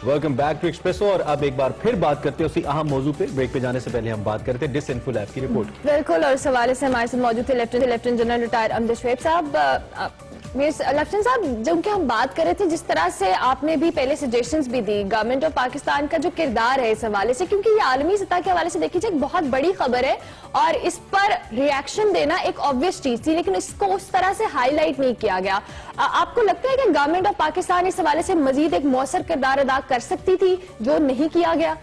Welcome back to espresso. और अब एक बार फिर बात करते हैं उसी अहम मौजू पे। ब्रेक पे जाने से पहले हम बात करते हैं डिसइंफो लैब की रिपोर्ट। बिल्कुल, और इस हवाले से हमारे साथ मौजूद थे lieutenant general retired Amjad Shoaib साहब। लेफ्टिनेंट साहब, जब हम बात कर रहे थे, जिस तरह से आपने भी पहले सजेशंस भी दी गवर्नमेंट ऑफ पाकिस्तान का जो किरदार है इस हवाले से, क्योंकि ये आलमी सतह के हवाले से देखी जाए एक बहुत बड़ी खबर है और इस पर रिएक्शन देना एक ऑब्वियस चीज थी, लेकिन इसको उस तरह से हाईलाइट नहीं किया गया। आपको लगता है कि गवर्नमेंट ऑफ पाकिस्तान इस हवाले से मजीद एक मौसर किरदार अदा कर सकती थी जो नहीं किया गया?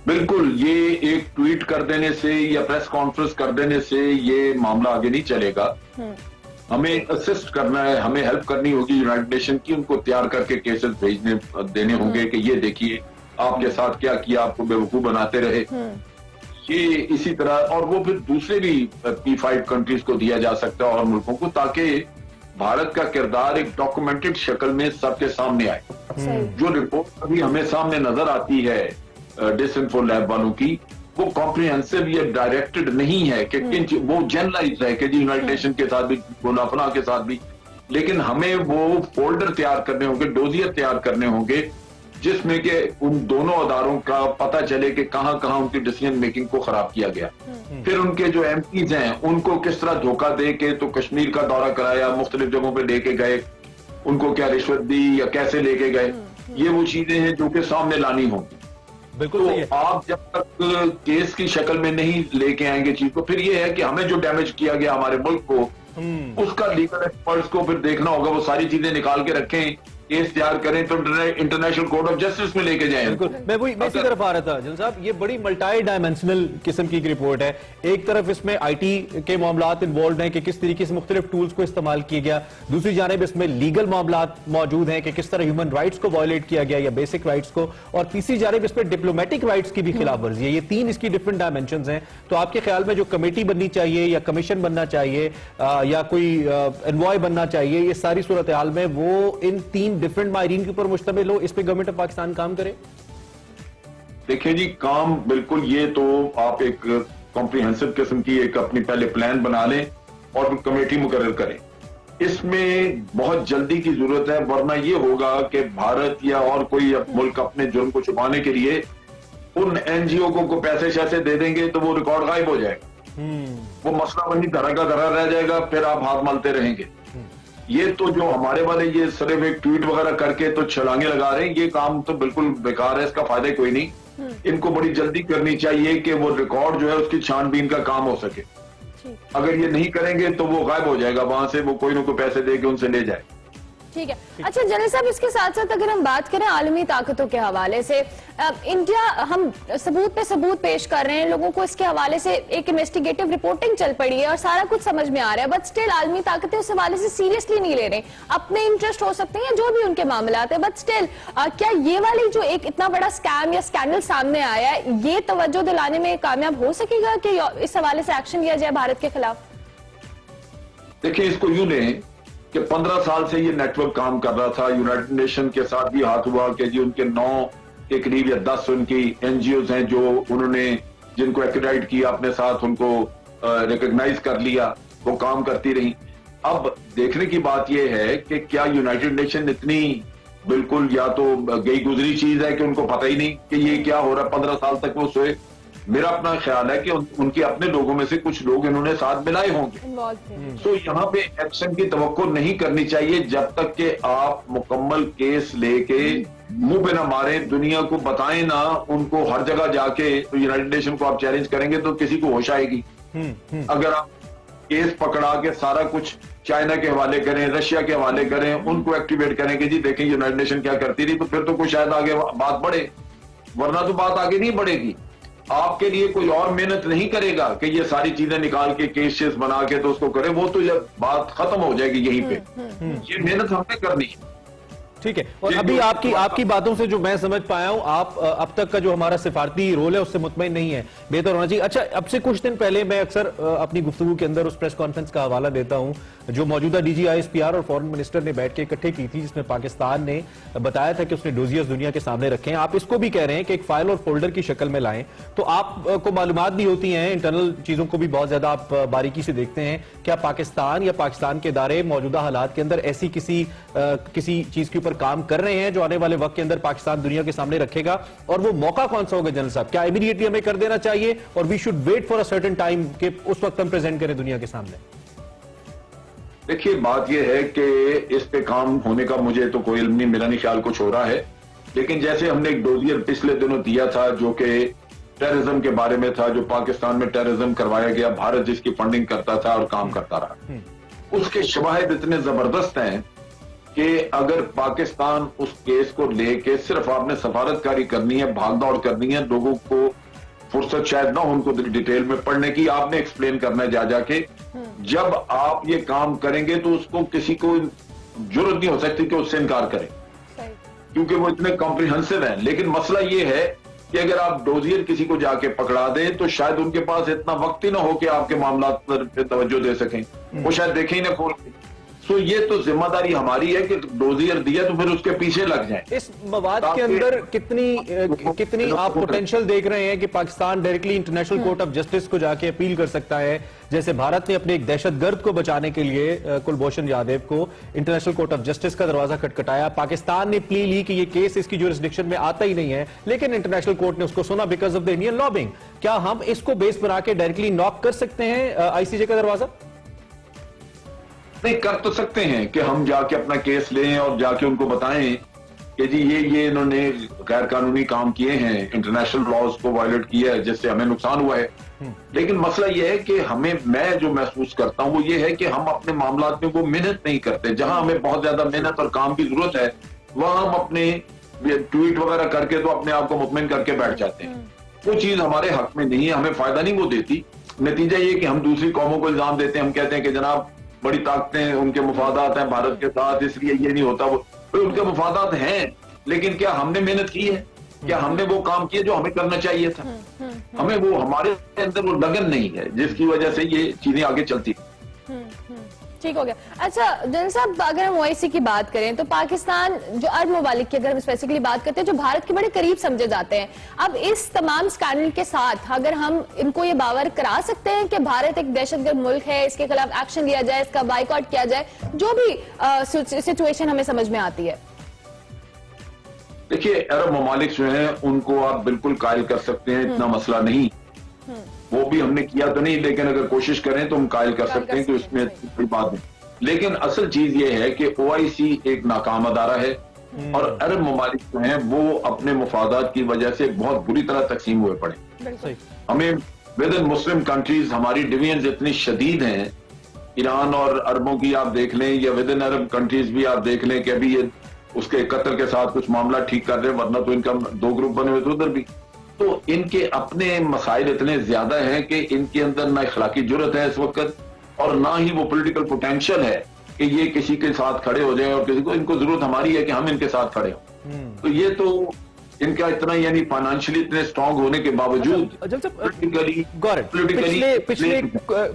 बिल्कुल, ये एक ट्वीट कर देने से या प्रेस कॉन्फ्रेंस कर देने से ये मामला आगे नहीं चलेगा। हमें असिस्ट करना है, हमें हेल्प करनी होगी यूनाइटेड नेशन की, उनको तैयार करके केसेस भेजने देने होंगे कि ये देखिए आपके साथ क्या किया, आपको बेवकूफ बनाते रहे। ये इसी तरह, और वो फिर दूसरे भी P5 कंट्रीज को दिया जा सकता है और मुल्कों को, ताकि भारत का किरदार एक डॉक्यूमेंटेड शक्ल में सबके सामने आए। जो रिपोर्ट अभी हमें सामने नजर आती है डिसइंफो लैब वालों की, वो कॉम्प्रिहेंसिव या डायरेक्टेड नहीं है कि वो जनरलाइज है कि जी यूनाइटेड नेशन के साथ भी, फलां के साथ भी, लेकिन हमें वो फोल्डर तैयार करने होंगे, डोजियर तैयार करने होंगे, जिसमें कि उन दोनों अदारों का पता चले कि कहां कहां उनकी डिसीजन मेकिंग को खराब किया गया। फिर उनके जो MPs हैं उनको किस तरह धोखा दे के तो कश्मीर का दौरा कराया, मुख्तलिफ जगहों पे लेके गए, उनको क्या रिश्वत दी या कैसे लेके गए, ये वो चीजें हैं जो कि सामने लानी होंगी। बिल्कुल तो आप जब तक केस की शक्ल में नहीं लेके आएंगे चीज को, फिर ये है कि हमें जो डैमेज किया गया हमारे मुल्क को, उसका लीगल एक्सपर्ट्स को फिर देखना होगा, वो सारी चीजें निकाल के रखें, केस तैयार करें तो इंटरनेशनल कोर्ट ऑफ जस्टिस में लेके जाएं। बिल्कुल, मैं इसी तरफ आ रहा था जनरल साहब। ये बड़ी मल्टी डायमेंशनल किस्म की रिपोर्ट है। एक तरफ इसमें IT के मामलात इन्वॉल्व हैं कि किस तरीके से मुख्तलिफ टूल्स को इस्तेमाल किया गया, दूसरी जानिब इसमें लीगल मामलात मौजूद हैं कि किस तरह ह्यूमन राइट्स को वायलेट किया गया या बेसिक राइट्स को, और तीसरी जानिब इसमें डिप्लोमेटिक राइट्स की भी खिलाफ वर्जी है। ये तीन इसकी डिफरेंट डायमेंशन हैं। तो आपके ख्याल में जो कमेटी बननी चाहिए या कमीशन बनना चाहिए या कोई एनवॉय बनना चाहिए, ये सारी सूरत हाल में वो इन तीन डिफरेंट माहिरीन के ऊपर मुश्तमिल हो, इस पे गवर्नमेंट ऑफ पाकिस्तान काम करे? देखिए जी, काम बिल्कुल, ये तो आप एक कॉम्प्रिहेंसिव किस्म की एक अपनी पहले प्लान बना लें और फिर कमेटी मुकर्रर करें। इसमें बहुत जल्दी की जरूरत है, वरना ये होगा कि भारत या और कोई मुल्क अपने जुर्म को छुपाने के लिए उन NGO को पैसे शैसे दे देंगे तो वो रिकॉर्ड गायब हो जाएगा, वो मसला वही धरा का धरा रह जाएगा, फिर आप हाथ मलते रहेंगे। ये तो जो हमारे वाले ये सिर्फ एक ट्वीट वगैरह करके तो छलांगे लगा रहे हैं, ये काम तो बिल्कुल बेकार है, इसका फायदा कोई नहीं। इनको बड़ी जल्दी करनी चाहिए कि वो रिकॉर्ड जो है उसकी छानबीन का काम हो सके। अगर ये नहीं करेंगे तो वो गायब हो जाएगा, वहां से वो कोई ना कोई पैसे दे के उनसे ले जाए। ठीक है। अच्छा जनरल साहब, इसके साथ साथ अगर हम बात करें आलमी ताकतों के हवाले से, इंडिया, हम सबूत पे सबूत पेश कर रहे हैं लोगों को, इसके हवाले से एक इन्वेस्टिगेटिव रिपोर्टिंग चल पड़ी है और सारा कुछ समझ में आ रहा है, बट स्टिल आलमी ताकतें उस हवाले से सीरियसली नहीं ले रहे। अपने इंटरेस्ट हो सकते हैं जो भी उनके मामला है, बट स्टिल क्या ये वाली जो एक इतना बड़ा स्कैम या स्कैंडल सामने आया है, ये तवज्जो दिलाने में कामयाब हो सकेगा कि इस हवाले से एक्शन लिया जाए भारत के खिलाफ? देखिए, इसको यूं लें कि 15 साल से ये नेटवर्क काम कर रहा था, यूनाइटेड नेशन के साथ भी हाथ हुआ कि जी उनके 9 के करीब या 10 उनकी NGOs हैं जो उन्होंने, जिनको एक्रेडिट किया अपने साथ, उनको रिकॉग्नाइज कर लिया, वो काम करती रही। अब देखने की बात यह है कि क्या यूनाइटेड नेशन इतनी बिल्कुल या तो गई गुजरी चीज है कि उनको पता ही नहीं कि ये क्या हो रहा है, 15 साल तक वो सोए। मेरा अपना ख्याल है कि उनके अपने लोगों में से कुछ लोग इन्होंने साथ मिलाए होंगे। तो यहाँ पे एक्शन की तवक्को नहीं करनी चाहिए जब तक कि आप मुकम्मल केस लेके मुंह पे ना मारे, दुनिया को बताएं ना, उनको हर जगह जाके तो यूनाइटेड नेशन को आप चैलेंज करेंगे तो किसी को होश आएगी। अगर आप केस पकड़ा के सारा कुछ चाइना के हवाले करें, रशिया के हवाले करें, उनको एक्टिवेट करें कि जी देखें यूनाइटेड नेशन क्या करती रही, तो फिर तो कुछ शायद आगे बात बढ़े, वरना तो बात आगे नहीं बढ़ेगी। आपके लिए कोई और मेहनत नहीं करेगा कि ये सारी चीजें निकाल के केसेस बना के तो उसको करे, वो तो जब बात खत्म हो जाएगी यहीं पे। ये मेहनत हमने करनी है। ठीक है। और अभी आपकी बातों से जो मैं समझ पाया हूं, आप अब तक का जो हमारा सिफारती रोल है उससे मुतमईन नहीं है, बेहतर होना चाहिए। अच्छा, अब से कुछ दिन पहले मैं अक्सर अपनी गुफ्तगू के अंदर उस प्रेस कॉन्फ्रेंस का हवाला देता हूं जो मौजूदा DG ISPR और फॉरेन मिनिस्टर ने बैठ के इकट्ठे की थी, जिसमें पाकिस्तान ने बताया था कि उसने डोजियर्स दुनिया के सामने रखे हैं। आप इसको भी कह रहे हैं कि एक फाइल और फोल्डर की शक्ल में लाएं, तो आपको मालूमात भी होती हैं, इंटरनल चीजों को भी बहुत ज्यादा आप बारीकी से देखते हैं। क्या पाकिस्तान या पाकिस्तान के इदारे मौजूदा हालात के अंदर ऐसी किसी चीज के ऊपर काम कर रहे हैं जो आने वाले वक्त के अंदर पाकिस्तान दुनिया के सामने रखेगा, और वो मौका कौन सा होगा जनरल साहब? क्या इमीडिएटली हमें कर देना चाहिए और we should wait for a certain time कि उस वक्त हम प्रेजेंट करें दुनिया के सामने? देखिए, बात यह है कि इस पे काम होने का मुझे तो कोई इल्म नहीं, मेरा नहीं ख्याल कुछ हो रहा है। लेकिन जैसे हमने एक डोजियर पिछले दिनों दिया था जो कि टेररिज्म के बारे में था, जो पाकिस्तान में टेररिज्म करवाया गया, भारत जिसकी फंडिंग करता था और काम करता रहा, उसके शवाहिद इतने जबरदस्त हैं कि अगर पाकिस्तान उस केस को लेके सिर्फ आपने सफारतकारी करनी है, भागदौड़ करनी है, लोगों को फुर्सत शायद ना हो उनको डिटेल में पढ़ने की, आपने एक्सप्लेन करना है जा जाके। जब आप ये काम करेंगे तो उसको किसी को जरूरत नहीं हो सकती कि उससे इनकार करें, क्योंकि वो इतने कॉम्प्रिहेंसिव हैं। लेकिन मसला ये है कि अगर आप डोजियर किसी को जाके पकड़ा दें तो शायद उनके पास इतना वक्त ही ना हो कि आपके मामला पर तवज्जो दे सकें, वो शायद देखें ही ना खोल के। सो ये तो जिम्मेदारी हमारी है कि डोजियर दिया तो फिर उसके पीछे लग जाएं। इस मवाद के अंदर कितनी आप पोटेंशियल देख रहे हैं कि Pakistan directly international court of justice को जाके अपील कर सकता है, जैसे भारत ने अपने एक दहशतगर्द को बचाने के लिए कुलभूषण यादव को इंटरनेशनल कोर्ट ऑफ जस्टिस का दरवाजा खटखटाया, पाकिस्तान ने प्ली ली कि ये केस इसकी जुरिस्डिक्शन में आता ही नहीं है, लेकिन इंटरनेशनल कोर्ट ने उसको सुना because of the Indian lobbying. क्या हम इसको बेस बना के डायरेक्टली नॉक कर सकते हैं आईसीजे का दरवाजा? नहीं, कर तो सकते हैं कि हम जाके अपना केस लें और जाके उनको बताएं कि जी ये इन्होंने गैर कानूनी काम किए हैं, इंटरनेशनल लॉज को वायलेट किया है, जिससे हमें नुकसान हुआ है। लेकिन मसला यह है कि मैं जो महसूस करता हूं वो ये है कि हम अपने मामला में वो मेहनत नहीं करते। जहां हमें बहुत ज्यादा मेहनत और काम की जरूरत है वहां हम अपने ट्वीट वगैरह करके तो अपने आप को मुतमिन करके बैठ जाते हैं। वो चीज हमारे हक में नहीं है, हमें फायदा नहीं वो देती। नतीजा ये कि हम दूसरी कौमों को इल्जाम देते हैं, हम कहते हैं कि जनाब बड़ी ताकतें, उनके मुफादात हैं भारत के साथ, इसलिए ये नहीं होता। वो उनके मुफादात हैं, लेकिन क्या हमने मेहनत की है? क्या हमने वो काम किया जो हमें करना चाहिए था? हमें वो, हमारे अंदर वो लगन नहीं है जिसकी वजह से ये चीजें आगे चलती। ठीक हो गया। अच्छा जनरल साहब, अगर हम ओआईसी की बात करें तो पाकिस्तान जो अरब ममालिक की अगर हम स्पेसिफिकली बात करते हैं जो भारत के बड़े करीब समझे जाते हैं, अब इस तमाम स्कैंडल के साथ अगर हम इनको ये बावर करा सकते हैं कि भारत एक दहशतगर्द मुल्क है, इसके खिलाफ एक्शन लिया जाए, इसका बाइकआउट किया जाए, जो भी सिचुएशन हमें समझ में आती है? देखिए, अरब ममालिक जो हैं उनको आप बिल्कुल कायल कर सकते हैं, इतना मसला नहीं। वो भी हमने किया तो नहीं, लेकिन अगर कोशिश करें तो हम कायल कर सकते हैं, तो इसमें कोई बात नहीं। लेकिन असल चीज ये है कि ओआईसी एक नाकाम अदारा है और अरब ममालिक जो हैं वो अपने मुफादात की वजह से बहुत बुरी तरह तकसीम हुए पड़े। हमें विद इन मुस्लिम कंट्रीज हमारी डिवीजन इतनी शदीद हैं, ईरान और अरबों की आप देख लें या विद इन अरब कंट्रीज भी आप देख लें कि अभी ये उसके कत्ल के साथ कुछ मामला ठीक कर रहे हैं, वरना तो इनका दो ग्रुप बने हुए थे उधर भी। तो इनके अपने मसाइल इतने ज्यादा हैं कि इनके अंदर ना इखलाकी जुर्रत है इस वक्त और ना ही वो पॉलिटिकल पोटेंशियल है कि ये किसी के साथ खड़े हो जाए, और किसी को, इनको जरूरत हमारी है कि हम इनके साथ खड़े हों। तो ये तो इनका इतना, यानी फाइनेंशियली इतने स्ट्रांग होने के बावजूद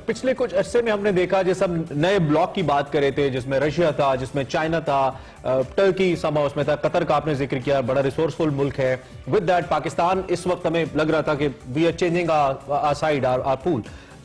पिछले कुछ अरसे में हमने देखा, जैसे हम नए ब्लॉक की बात कर रहे थे जिसमें रशिया था, जिसमें चाइना था, टर्की समा उसमें था, कतर का आपने जिक्र किया, बड़ा रिसोर्सफुल मुल्क है। विद दैट पाकिस्तान इस वक्त हमें लग रहा था कि we are changing our side, our pool.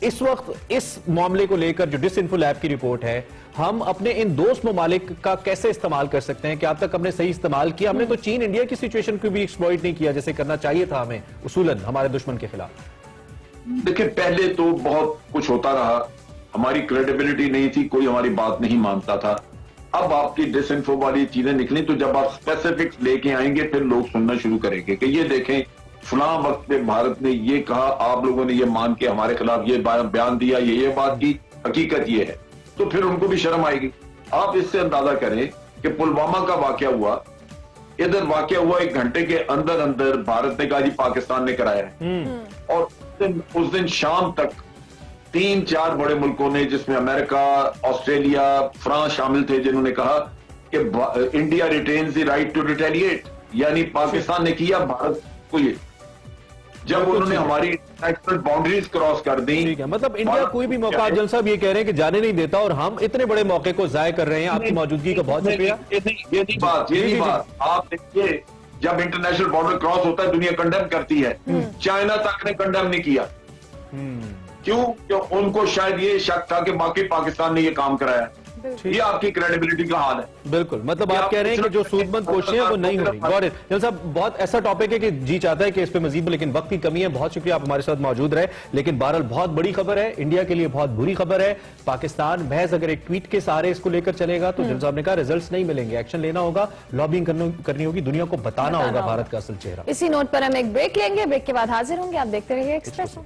इस वक्त इस मामले को लेकर जो डिसइंफो लैब की रिपोर्ट है, हम अपने इन दोस्त ममालिक का कैसे इस्तेमाल कर सकते हैं? क्या अब तक हमने सही इस्तेमाल किया? हमने तो चीन इंडिया की सिचुएशन को भी एक्सप्लॉइट नहीं किया जैसे करना चाहिए था हमें उसूलन हमारे दुश्मन के खिलाफ। देखिए, पहले तो बहुत कुछ होता रहा, हमारी क्रेडिबिलिटी नहीं थी, कोई हमारी बात नहीं मानता था। अब आपकी डिसइंफो वाली चीजें निकली तो जब आप स्पेसिफिक्स लेके आएंगे फिर लोग सुनना शुरू करेंगे कि ये देखें फलां वक्त में भारत ने ये कहा, आप लोगों ने ये मान के हमारे खिलाफ ये बयान दिया, ये बात की, हकीकत ये है, तो फिर उनको भी शर्म आएगी। आप इससे अंदाजा करें कि पुलवामा का वाकया हुआ, इधर वाकया हुआ 1 घंटे के अंदर अंदर भारत ने कहा जी पाकिस्तान ने कराया है, और उस दिन शाम तक 3-4 बड़े मुल्कों ने, जिसमें अमेरिका, ऑस्ट्रेलिया, फ्रांस शामिल थे, जिन्होंने कहा कि India retains the right to retaliate, यानी पाकिस्तान ने किया भारत को ये। जब उन्होंने हमारी इंटरनेशनल बाउंड्रीज क्रॉस कर दी, ठीक है, मतलब इंडिया कोई भी मौका, जनरल साहब ये कह रहे हैं कि जाने नहीं देता और हम इतने बड़े मौके को जाया कर रहे हैं। आपकी मौजूदगी का बहुत शुक्रिया। ये नहीं बात आप देखिए, जब इंटरनेशनल बॉर्डर क्रॉस होता है दुनिया कंडेम करती है, चाइना तक ने कंडेम नहीं किया। क्यों? उनको शायद ये शक था कि बाकी पाकिस्तान ने ये काम कराया। ये आपकी क्रेडिबिलिटी का हाल है। बिल्कुल, मतलब आप कह रहे हैं कि जो सूदमंद कोशिशें हैं वो नहीं हो रही। Got it. जनरल साहब, बहुत ऐसा टॉपिक है कि जी चाहता है कि इस पे मजीद, लेकिन वक्त की कमी है। बहुत शुक्रिया आप हमारे साथ मौजूद रहे। लेकिन बहरहाल बहुत बड़ी खबर है, इंडिया के लिए बहुत बुरी खबर है। पाकिस्तान महज अगर एक ट्वीट के सहारे इसको लेकर चलेगा तो जनरल साहब ने कहा रिजल्ट्स नहीं मिलेंगे, एक्शन लेना होगा, लॉबिंग करनी होगी, दुनिया को बताना होगा भारत का असल चेहरा। इसी नोट पर हम एक ब्रेक लेंगे, ब्रेक के बाद हाजिर होंगे। आप देखते रहिए एक्सप्रेस।